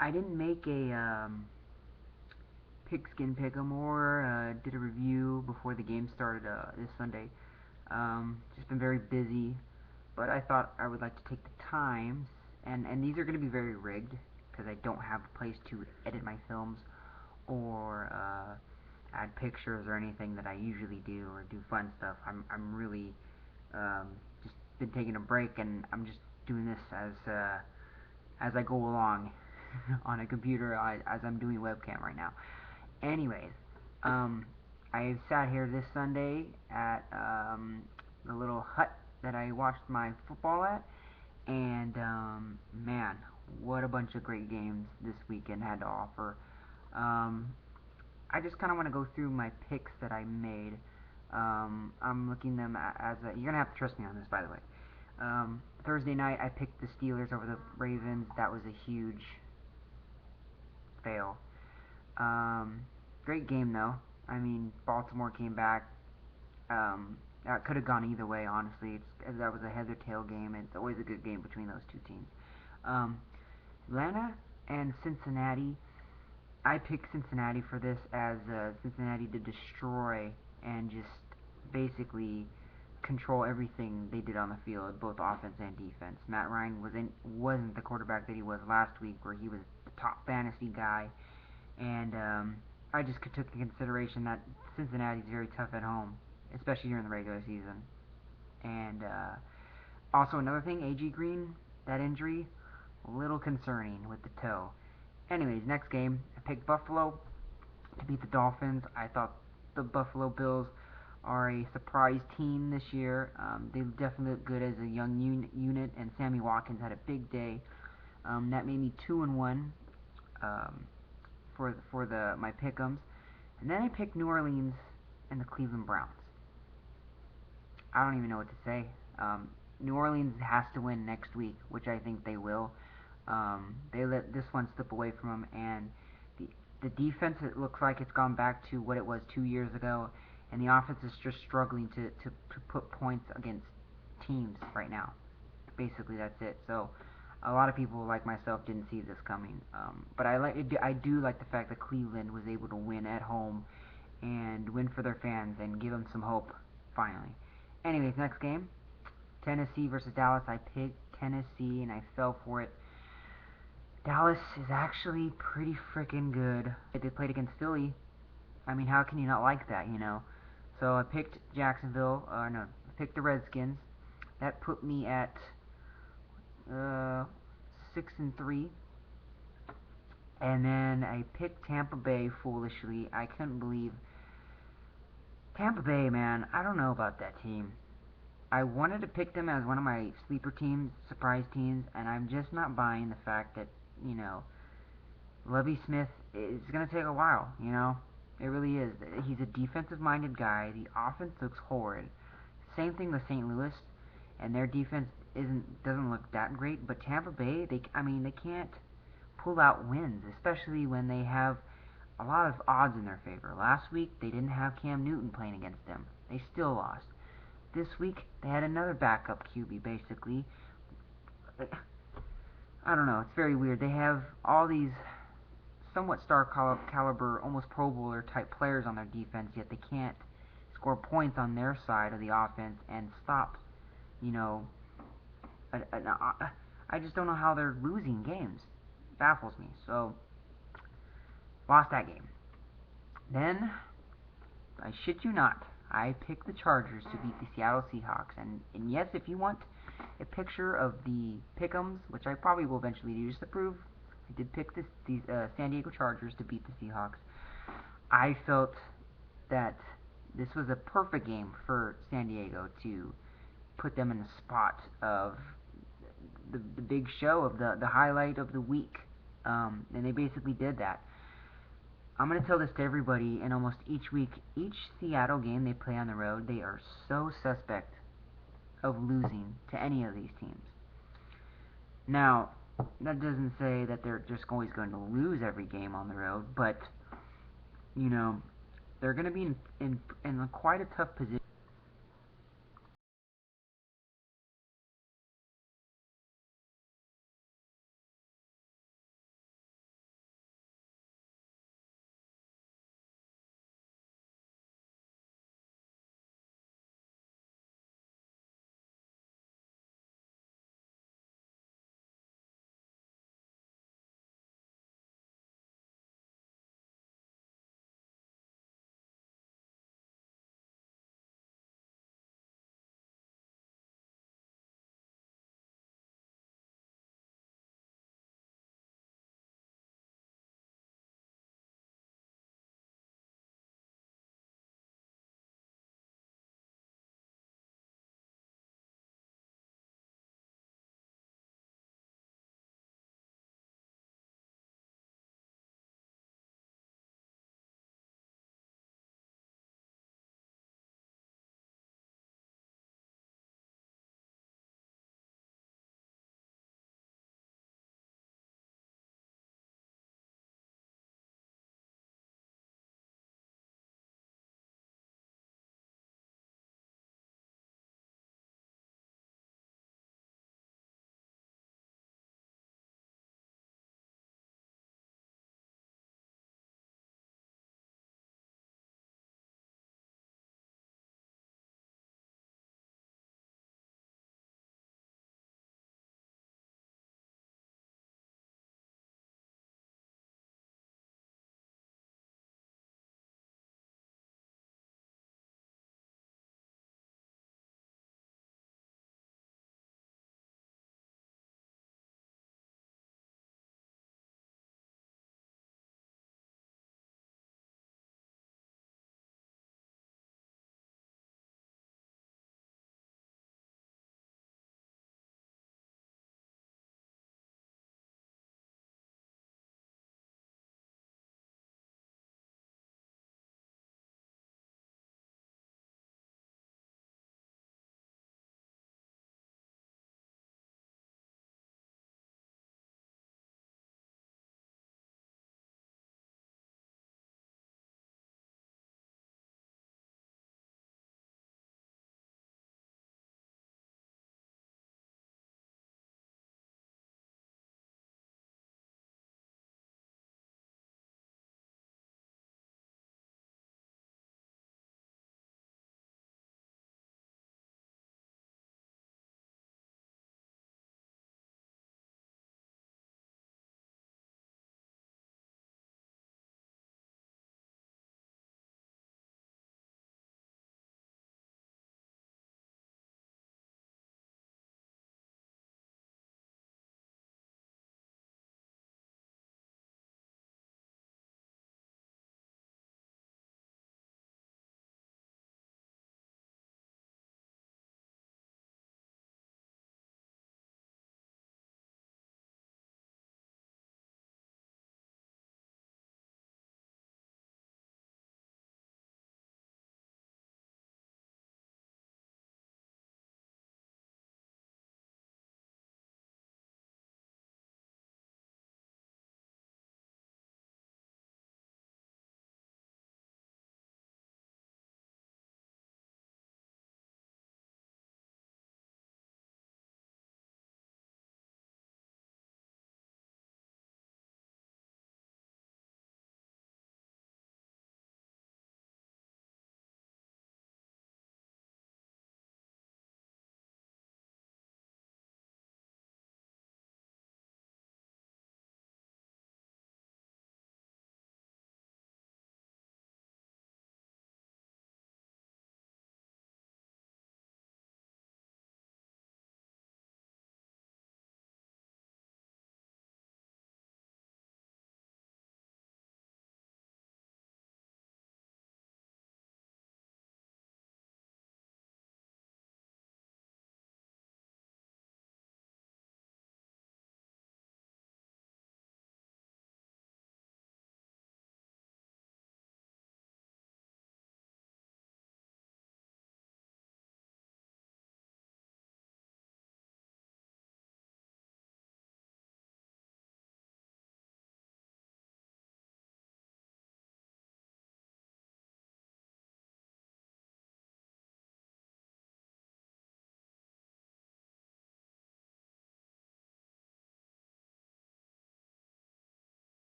I didn't make a pigskin pick'em or did a review before the game started this Sunday. Just been very busy, but I thought I would like to take the time, and these are going to be very rigged because I don't have a place to edit my films or add pictures or anything that I usually do or do fun stuff. I'm really just been taking a break, and I'm just doing this as I go along on a computer as I'm doing webcam right now. Anyways, um, I sat here this Sunday at the little hut that I watched my football at, and man, what a bunch of great games this weekend had to offer. Um, I just kind of want to go through my picks that I made. I'm looking them as a, you're gonna have to trust me on this, by the way. Thursday night, I picked the Steelers over the Ravens. That was a huge fail. Um, Great game though. I mean, Baltimore came back. That could have gone either way, honestly. That was a head or tail game. It's always a good game between those two teams. Um, Atlanta and Cincinnati. I picked Cincinnati for this as Cincinnati to destroy and just basically control everything they did on the field, both offense and defense. Matt Ryan wasn't the quarterback that he was last week, where he was the top fantasy guy, and I just took into consideration that Cincinnati's very tough at home, especially during the regular season. And also another thing, AG Green, that injury, a little concerning with the toe. Anyways, next game, I picked Buffalo to beat the Dolphins. I thought the Buffalo Bills are a surprise team this year. They definitely look good as a young unit, and Sammy Watkins had a big day. That made me 2-1 um, for the my pick'ems, and then I picked New Orleans and the Cleveland Browns. I don't even know what to say. New Orleans has to win next week, which I think they will. They let this one slip away from them, and the the defense, it looks like it's gone back to what it was 2 years ago, and the offense is just struggling to put points against teams right now. Basically, that's it. So a lot of people like myself didn't see this coming, but I do like the fact that Cleveland was able to win at home and win for their fans and give them some hope finally. Anyways, next game, Tennessee versus Dallas. I picked Tennessee and I fell for it. Dallas is actually pretty freaking good. They played against Philly. I mean, how can you not like that, you know? So I picked Jacksonville. No, I picked the Redskins. That put me at uh, 6-3. And then I picked Tampa Bay foolishly. I couldn't believe Tampa Bay, man. I don't know about that team. I wanted to pick them as one of my sleeper teams, surprise teams, and I'm just not buying the fact that, you know, Lovey Smith is going to take a while, you know? It really is. He's a defensive minded guy. The offense looks horrid. Same thing with St. Louis, and their defense doesn't look that great, but Tampa Bay, they can't pull out wins, especially when they have a lot of odds in their favor. Last week they didn't have Cam Newton playing against them. They still lost. This week they had another backup QB basically. I don't know. It's very weird. They have all these somewhat star caliber, almost Pro Bowler type players on their defense, yet they can't score points on their side of the offense and stop. You know, I just don't know how they're losing games. It baffles me. So lost that game. Then I shit you not, I picked the Chargers to beat the Seattle Seahawks. And yes, if you want a picture of the pick'ems, which I probably will eventually do just to prove, I did pick these San Diego Chargers to beat the Seahawks. I felt that this was a perfect game for San Diego to put them in the spot of the big show of the highlight of the week, and they basically did that. I'm going to tell this to everybody in almost each week. Each Seattle game they play on the road, they are so suspect of losing to any of these teams. Now, that doesn't say that they're just always going to lose every game on the road, but, you know, they're going to be in quite a tough position